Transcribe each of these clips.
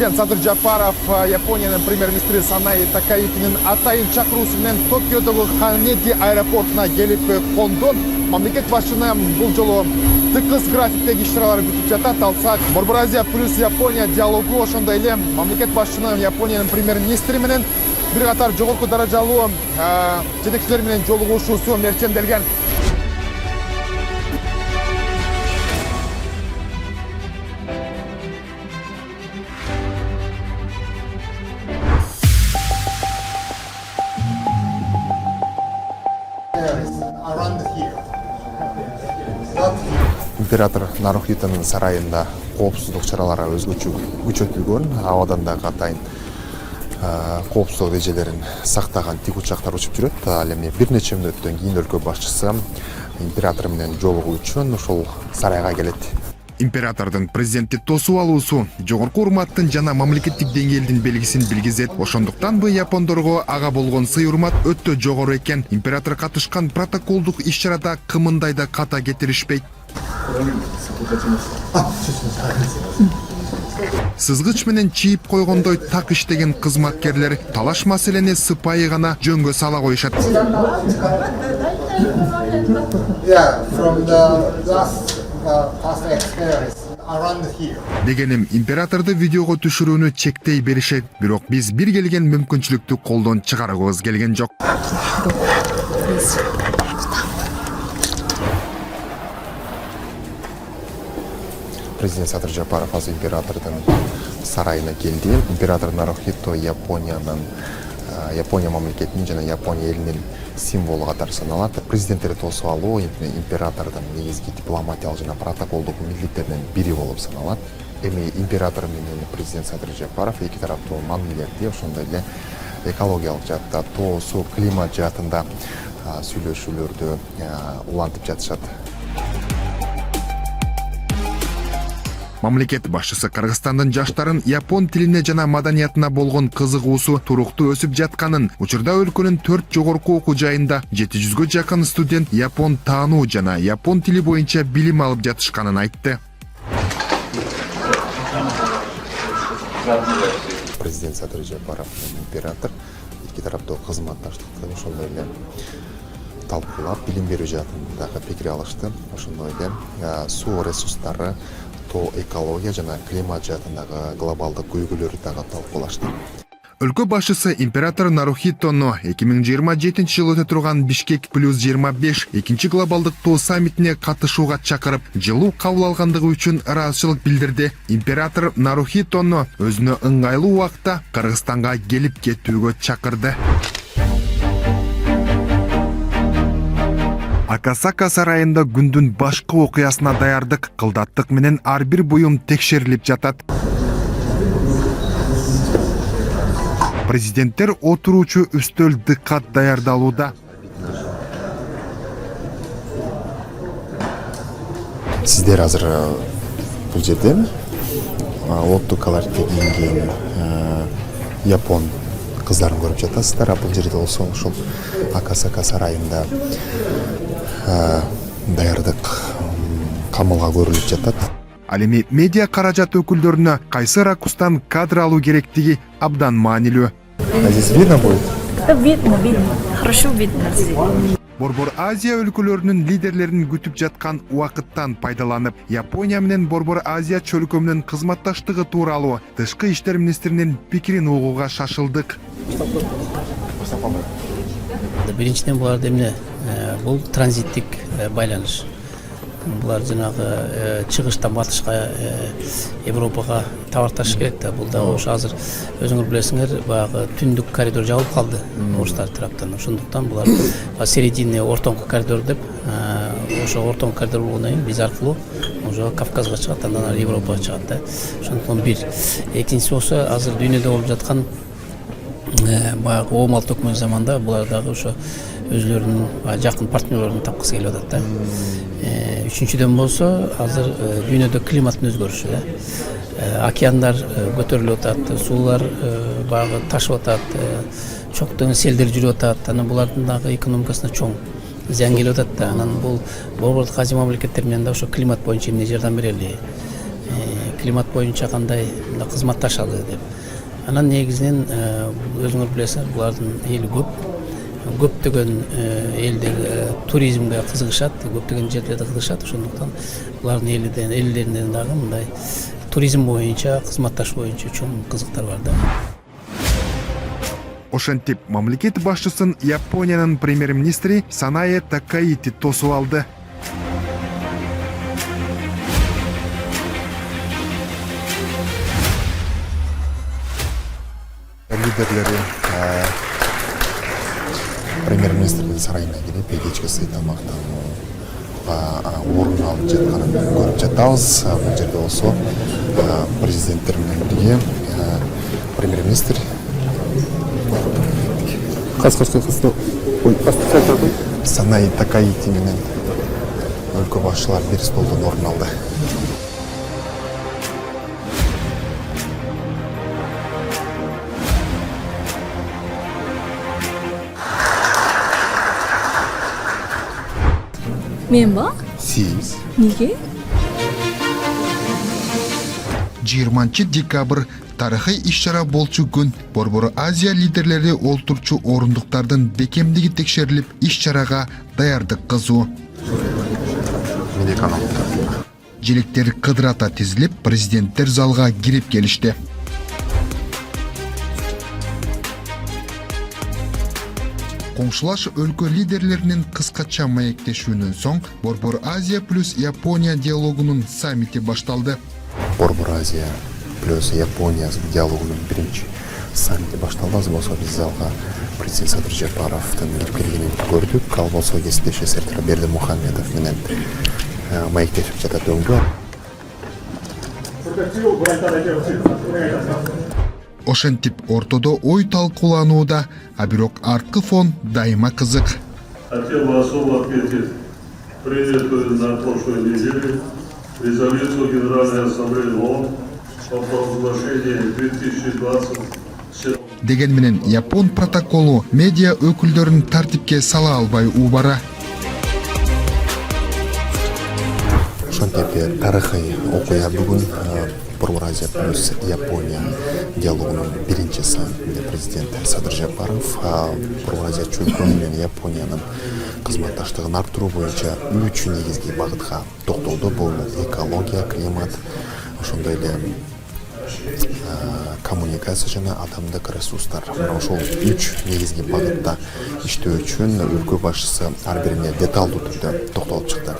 Президент Садыр Жапаров Японияның премьер-министрі Санай Такаитинин атайын чакыруусу менен Токиодогу Ханеди аэропортуна келип конду. Мамлекет башчыны бул жолу тыкыз графиктеги иш-чаралар күтүп жатат. Алсак Борбор Азия плюс Япония диалогу, ошондой эле мамлекет башчынын Япониянын премьер-министри менен бир катар жогорку даражалуу жетекчилер менен жолугушуусу мерченделген. Император Нарухитонун сарайында коопсуздук чаралары өзгөчө күчөтүлгөн. Абадан дагы атайын коопсуздук эрежелерин сактаган тик учактар учуп жүрөт. Ал эми бир нече мүнөттөн кийин өлкө башчысы император менен жолугуу үчүн ошол сарайга келет. Императордун президентти тосуп алуусу жогорку урматтын жана мамлекеттик деңгээлдин белгисин билгизет. Ошондуктан бу япондорго ага болгон сый урмат өтө жогору экен. Император катышкан протоколдук иш-чарада кымындай да ката кетиришпейт. Сызгыч менен чийип койгондой так иштеген кызматкерлер талаш маселени сыпайы гана жөнгө сала коюшат. Дегеним императорду видеого түшүрүүнү чектей беришет, бирок биз бир келген мүмкүнчүлүктү колдон чыгаргыбыз келген жок. Президент Садыр Жапаров азыр императордун сарайына келди. Император Нарухито Япония мамлекетинин жана Япония элинин символу катары саналат. Президенттерди тосуп алуу императордун негизги дипломатиялык жана протоколдук милдеттеринин бири болуп саналат. Эми император менен президент Садыр Жапаров эки тараптуу мамилелерди, ошондой эле экологиялык жаатта, тоо, суу, климат жаатында сүйлөшүүлөрдү улантып жатышат. Мамлекет башчысы Кыргызстандын жаштарын япон тилине жана маданиятына болгон кызыгуусу туруктуу өсүп жатканын, учурда өлкөнүн 4 жогорку окуу жайында 700гө жакын студент япон таануу жана япон тили боюнча билим алып жатышканын айтты. Президент Садыр Жапаров император эки тараптуу кызматташтыкты ошондой эле талкуулап, билим берүү жаатындагы пикир алышты. Ошондой эле суу ресурстары, экология жана климат жаатындагы глобалдык көйгөйлөрдү дагы талкуулашты. Өлкө башчысы император Нарухитону 2027 жылы өтө турган Бишкек плюс 25 экинчи глобалдык тоо саммитине катышууга чакырып, жылуу кабыл алгандыгы үчүн ыраазычылык билдирди. Император Нарухитону өзүнө ыңгайлуу убакта Кыргызстанга келип кетүүгө чакырды. Акасака сарайында күндүн башкы окуясына даярдык, кылдаттык менен ар бир буюм текшерилип жатат. Президенттер отуруучу үстөл дыккат даярдалууда. Сиздер азыр бул жерде лотту калартке кийинген япон кыздарын көрүп жатасыздар. Бул жерде болсо ошол Акасака сарайында даярдык камылга көрүлүп жатат. Ал эми медиа каражат өкүлдөрүнө кайсы ракустан кадр алуу керектиги абдан маанилүү. Здесь видно будет? Да, видно. Хорошо видно. Борбор Азия өлкөлөрүнүн лидерлерин күтүп жаткан убакыттан пайдаланып, Япония менен Борбор Азия чөлкөмүнүн кызматташтыгы тууралуу тышкы иштер министринин пикирин угууга шашылдык. Биринчиден булар эмне? Бул транзиттик байланыш. Булар жанагы чыгыштан батышка Европага товар ташыш керек да. Бул да ошо азыр өзүңөр билесиңер, баягы түндүк коридор жабылып калды орустар тараптан. Ошондуктан булар середине ортоңку коридор деп, ошо ортоңку коридор болгондон кийин биз аркылуу уже Кавказга чыгат, андан ары Европага чыгат да. Ошондуктан бир. Экинчиси болсо азыр дүйнөдө болуп жаткан баягы оомал төкмөн заманда булар дагы ошо өзлөрүнүн жакын партнерлорун тапкысы келип атат да. Үчүнчүдөн болсо азыр дүйнөдө климаттын өзгөрүшү да. Океандар көтөрүлүп атат, суулар баягы ташып атат, чоңдогон селдер жүрүп атат. Анан булардын дагы экономикасына чоң зыян келип атат да. Анан бул Борбордук Азия мамлекеттери менен да ошо климат боюнча эмне жардам берели? климат боюнча кандай кызматташалы деп. Анан негизинен өзүңөр билесиңер, булардын эли көптөгөн элдер туризмге кызыгышат, көптөгөн жерлерде кызыгышат. Ошондуктан булардын элдеринен дагы мындай туризм боюнча, кызматташ боюнча чоң кызыктар бар да. Ошентип мамлекет башчысын Япониянын премьер-министри Санае Такаити тосуп алды. Лидерлери премьер-министрдин сарайына келип кечки сый тамактануу орун алып жатканын көрүп жатабыз. Бул жерде болсо президенттер менен бирге премьер-министр Санае Такаити менен өлкө башчылар бир столдон орун алды. Мен ба? Сиз Неге? 20 декабрь тарыхый иш-чара болчу күн. Борбор Азия лидерлери олтурчу орундуктардын бекемдиги текшерилип, иш-чарага даярдык кызуу. мен экономика. Желектер кыдырата тизилип, президенттер залга кирип келишти. Коңшулаш өлкө лидерлеринин кыскача маектешүүнүн соң Борбор Азия плюс Япония диалогунун саммити башталды. Борбор Азия плюс Япония диалогунун биринчи саммити башталды. Азыр болсо биз залга президент Садыр Жапаровдун кирип келгенин көрдүк. Ал болсо кесиптеши Серкер Бердимухамедов менен маектешип жатат өңгө. Ошентип ортодо ой талкууланууда, а бирок арткы фон дайыма кызык. Хотел бы особо отметить принятую на прошлой неделе резолюцию Генеральной Ассамблеи ООН по провозглашению 2020. Деген менен Япон протоколу медиа өкүлдөрүн тартипке сала албай убара. Ошентип тарыхый окуя бүгүн Борбор Азия плюс Япония диалогунун биринчи саммитинде президент Садыр Жапаров Борбор Азия чөлкөөнү менен Япониянын кызматташтыгын арттыруу боюнча 3 негизги багытка токтолду. Бул экология, климат, ошондой эле коммуникация жана адамдык ресурстар. Ошол 3 негизги багытта иштөө үчүн өлкө башчысы ар бирине деталдуу түрдө токтолуп чыкты.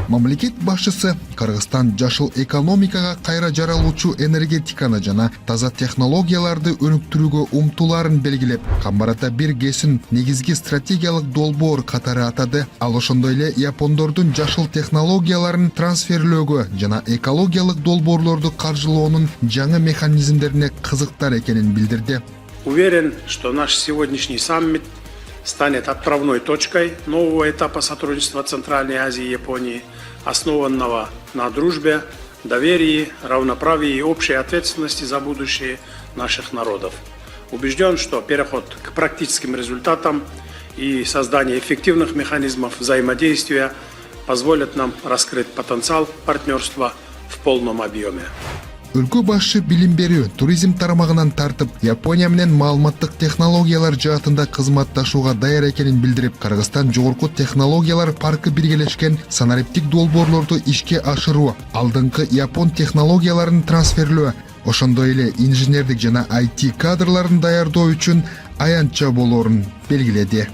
Мамлекет башчысы Кыргызстан жашыл экономикага кайра жаралуучу энергетиканы жана таза технологияларды өнүктүрүүгө умтулаарын белгилеп, Камбарата бир ГЭСин негизги стратегиялык долбоор катары атады. Ал ошондой эле япондордун жашыл технологияларын трансферлөөгө жана экологиялык долбоорлорду каржылоонун жаңы механизмдерине кызыктар экенин билдирди. Уверен, что наш сегодняшний саммит станет отправной точкой нового этапа сотрудничества Центральной Азии и Японии, основанного на дружбе, доверии, равноправии и общей ответственности за будущее наших народов. Убежден, что переход к практическим результатам и создание эффективных механизмов взаимодействия позволят нам раскрыть потенциал партнерства в полном объеме. Өлкө башчы билим берүү, туризм тармагынан тартып, Япония менен маалыматтык технологиялар жаатында кызматташууга даяр экенин билдирип, Кыргызстан жогорку технологиялар паркы биргелешкен санариптик долбоорлорду ишке ашыруу, алдыңкы Япон технологияларын трансферлөө, ошондой эле инженердик жана IT кадрларын даярдоо үчүн аянтча болоорун белгиледи.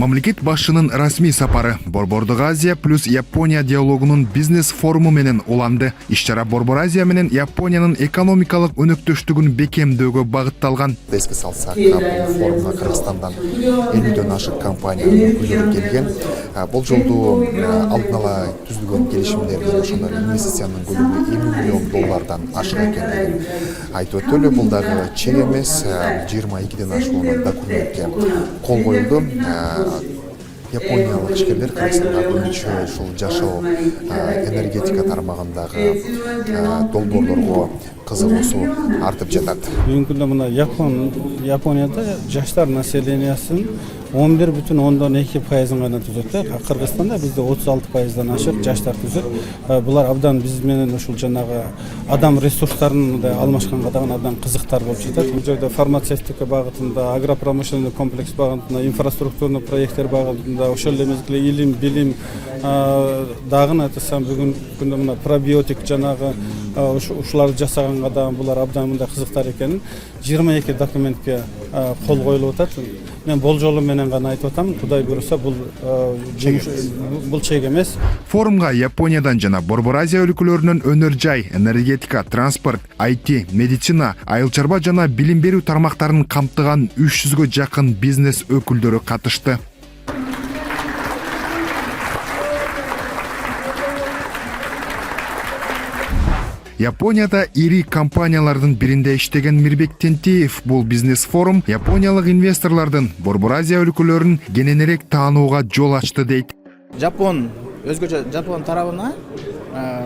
Мамлекет башчынын расмий сапары Борбордук Азия плюс Япония диалогунун бизнес форуму менен уланды. Иш-чара Борбор Азия менен Япониянын экономикалык өнөктөштүгүн бекемдөөгө багытталган. Эске салсак, бул форумга Кыргызстандан 50дөн ашык компаниянын өкүлдөрү келген. Бул жолду алдын ала түзүлгөн келишимдердин ошондой инвестициянын көлөмү $50 миллион ашык экендигин айтып өтөлү. Бул дагы чек эмес, 22ден ашуун документке кол коюлду. Япониялык ишкерлер Кыргызстанга көбүнчө ушул жашыл энергетика тармагындагы долбоорлорго кызыгуусу артып жатат. Бүгүнкү күндө мына Японияда жаштар населениясынын 11,2% гана түзөт. Кыргызстанда бизде 36%дан ашык жаштар түзөт. Булар абдан биз менен ушул жанагы адам ресурстарын алмашканга дагы абдан кызыктар болуп жатат. Бул жерде фармацевтика багытында, агропромышленный комплекс багытында, инфраструктурный проекттер багытында, ошол эле мезгилде илим, билим дагы айтсам бүгүнкү күндө мына пробиотик жанагы ушуларды жасаганга дагы булар абдан мындай кызыктар экенин 22 документке кол коюлуп атат. Мен болжолу менен гана айтып атам, Кудай буйруса бул чек эмес. Форумга Япониядан жана Борбор Азия өлкөлөрүнөн өнөр жай, энергетика, транспорт, IT, медицина, айыл чарба жана билим берүү тармактарын камтыган 300гө жакын бизнес өкүлдөрү катышты. Японияда ири компаниялардын биринде иштеген Мирбек Тентиев бул бизнес форум япониялык инвесторлордун Борбор Азия өлкөлөрүн кененирээк таанууга жол ачты дейт. Өзгөчө Жапон тарабына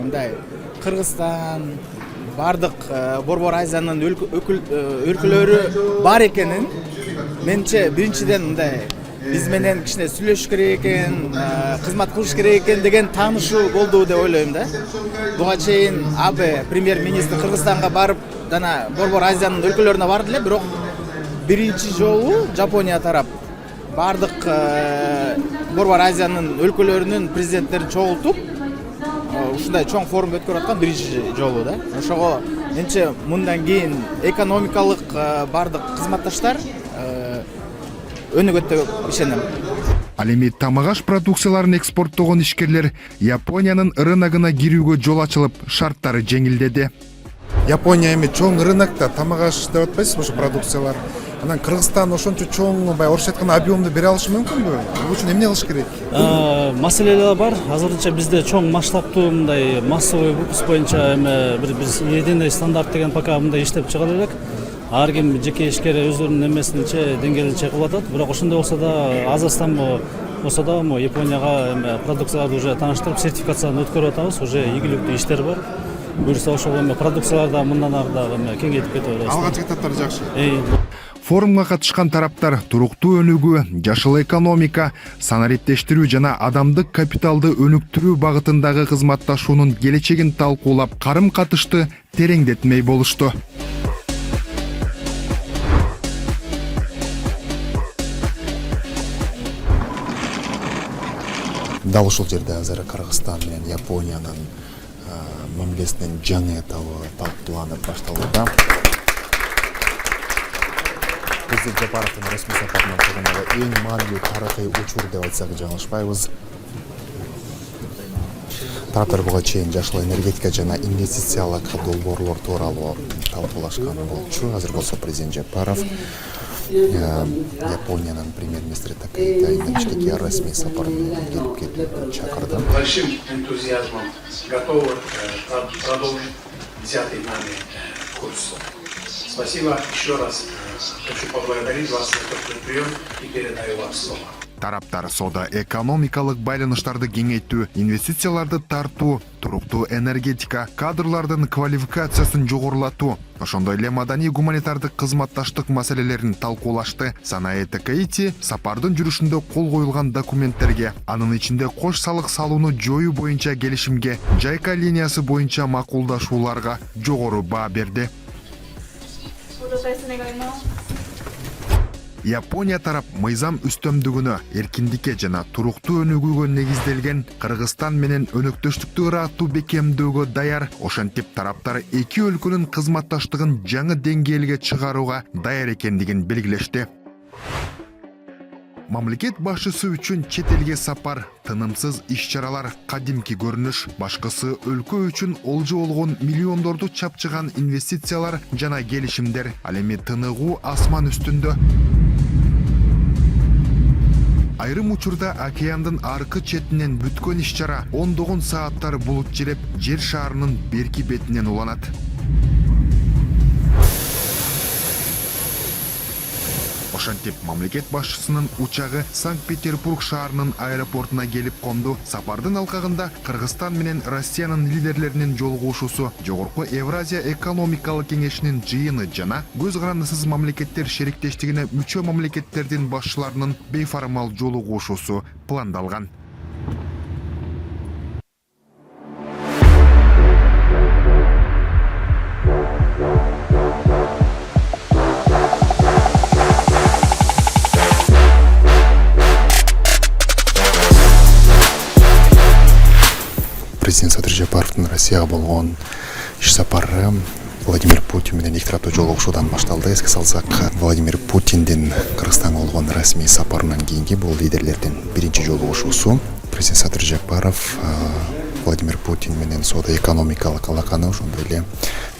мындай Кыргызстан бардык Борбор Азиянын өлкөлөрү бар экенин менче биринчиден мындай биз менен кичине сүйлөшүш керек экен, кызмат кылыш керек экен деген таанышуу болду деп ойлойм да. Буга чейин Абе премьер-министр Кыргызстанга барып, жана Борбор Азиянын өлкөлөрүнө барды эле, бирок биринчи жолу Жапония тарап бардык Борбор Азиянын өлкөлөрүнүн президенттерин чогултуп, ушундай чоң форум өткөрүп аткан биринчи жолу да. Ошого менче мындан кийин экономикалык бардык кызматташтар өнүгөт деп ишенем. Ал эми тамак аш продукцияларын экспорттогон ишкерлер Япониянын рыногуна кирүүгө жол ачылып, шарттары жеңилдеди. Япония эми чоң рынокто тамак аш деп атпайсызбы ошо продукциялар? Анан Кыргызстан ошончо чоң, орусча айтканда объемду бере алышы мүмкүнбү? Бул үчүн эмне кылыш керек? Маселелер бар. Азырынча бизде чоң масштабтуу мындай массовый выпуск боюнча бир единый стандарт деген пока мындай иштеп чыгара элек. Ар ким жеке ишкер өзүнүн эмесинче деңгээлинче кылып атат. Бирок ошондой болсо да Азастан болсо да Японияга продукцияларды уже тааныштырып, сертификацияны өткөрүп атабыз. Уже ийгиликтүү иштер бар. Буюрса ошол продукцияларда мындан ары дагы кеңейтип кетип атабыз. Алгач катаптар жакшы. Форумга катышкан тараптар туруктуу өнүгүү, жашыл экономика, санариптештирүү жана адамдык капиталды өнүктүрүү багытындагы кызматташуунун келечегин талкуулап, карым-катышты тереңдетмей болушту. Дал ушул жерде азыр Кыргызстан менен Япониянын мамилесинин жаңы этабы талкууланып башталууда. Президент Жапаровдун расмий сапарынан калгандагы эң маанилүү тарыхый учур деп айтсак жаңылышпайбыз. Тараптар буга чейин жашыл энергетика жана инвестициялык долбоорлор тууралуу талкуулашкан болчу. Азыр болсо президент Жапаров Япониянын премьер-министри Такахито Ичиге расмий сапар менен келип кетүүгө чакырды. Большим энтузиазмом готовы продолжить взятый нами курс. Спасибо еще раз. Хочу поблагодарить вас за этот прием и передаю вам слово. Тараптар соода-экономикалык байланыштарды кеңейтүү, инвестицияларды тартуу, туруктуу энергетика, кадрлардын квалификациясын жогорулатуу, ошондой эле маданий гуманитардык кызматташтык маселелерин талкуулашты. Санае Такахито сапардын жүрүшүндө кол коюлган документтерге, анын ичинде кош салык салууну жоюу боюнча келишимге, Жайка линиясы боюнча макулдашууларга жогору баа берди. Япония тарап мыйзам үстөмдүгүнө, эркиндикке жана туруктуу өнүгүүгө негизделген Кыргызстан менен өнөктөштүктү ыраттуу бекемдөөгө даяр. Ошентип тараптар эки өлкөнүн кызматташтыгын жаңы деңгээлге чыгарууга даяр экендигин белгилешти. Мамлекет башчысы үчүн чет элге сапар, тынымсыз иш-чаралар, кадимки көрүнүш, башкысы өлкө үчүн олжо болгон миллиондорду чапчыган инвестициялар жана келишимдер. Ал эми тыныгуу асман үстүндө. Айрым учурда океандын аркы четинен бүткөн иш-чара ондогон сааттар булут жиреп, жер шарынын берки бетинен уланат. Ошентип мамлекет башчысынын учагы Санкт-Петербург шаарынын аэропортуна келип конду. Сапардын алкагында Кыргызстан менен Россиянын лидерлеринин жолугушуусу, Жогорку Евразия экономикалык кеңешинин жыйыны жана көз карандысыз мамлекеттер шериктештигине мүчө мамлекеттердин башчыларынын бейформал жолугушуусу пландалган. Президент Садыр Жапаровдун Россияга болгон иш сапары Владимир Путин менен эки тараптуу жолугушуудан башталды. Эске салсак, Владимир Путиндин Кыргызстанга болгон расмий сапарынан кийинки бул лидерлердин биринчи жолугушуусу. Президент Садыр Жапаров Владимир Путин менен соода-экономикалык алаканы, ошондой эле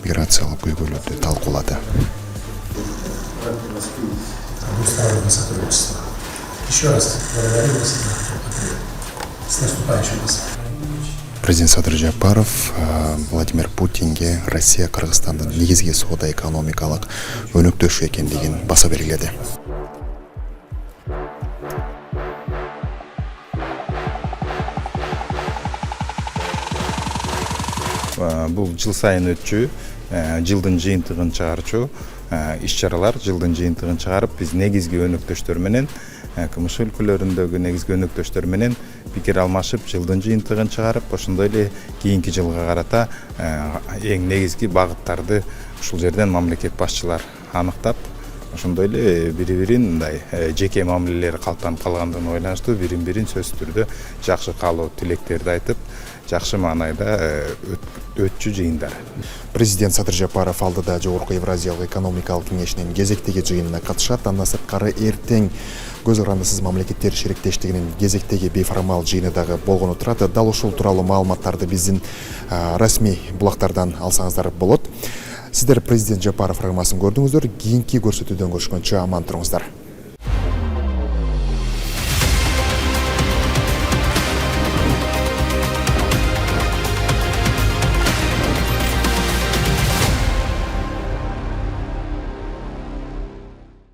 миграциялык көйгөйлөрдү талкуулады. Еще раз благодарю вас с наступающим вас. Президент Садыр Жапаров Владимир Путинге Россия Кыргызстандын негизги соода-экономикалык өнөктөшү экендигин баса белгиледи. Бул жыл сайын өтчү, жылдын жыйынтыгын чыгарчу иш-чаралар, жылдын жыйынтыгын чыгарып, биз негизги өнөктөштөр менен КМШ өлкөлөрүндөгү негизги өнөктөштөр менен пикир алмашып, жылдын жыйынтыгын чыгарып, ошондой эле кийинки жылга карата эң негизги багыттарды ушул жерден мамлекет башчылар аныктап, ошондой эле бири-бирин мындай жеке мамилелери калыптанып калгандыгына байланыштуу бирин-бирин сөзсүз түрдө жакшы каалоо тилектерди айтып, жакшы маанайда өтчү жыйындар. Президент Садыр Жапаров алдыда Жогорку Евразиялык экономикалык кеңешинин кезектеги жыйынына катышат. Андан сырткары эртең көз карандысыз мамлекеттер шериктештигинин кезектеги бейформал жыйыны дагы болгону турат. Дал ушул тууралуу маалыматтарды биздин расмий булактардан алсаңыздар болот. Сиздер президент Жапаров программасын көрдүңүздөр. Кийинки көрсөтүүдөн көрүшкөнчө аман туруңуздар.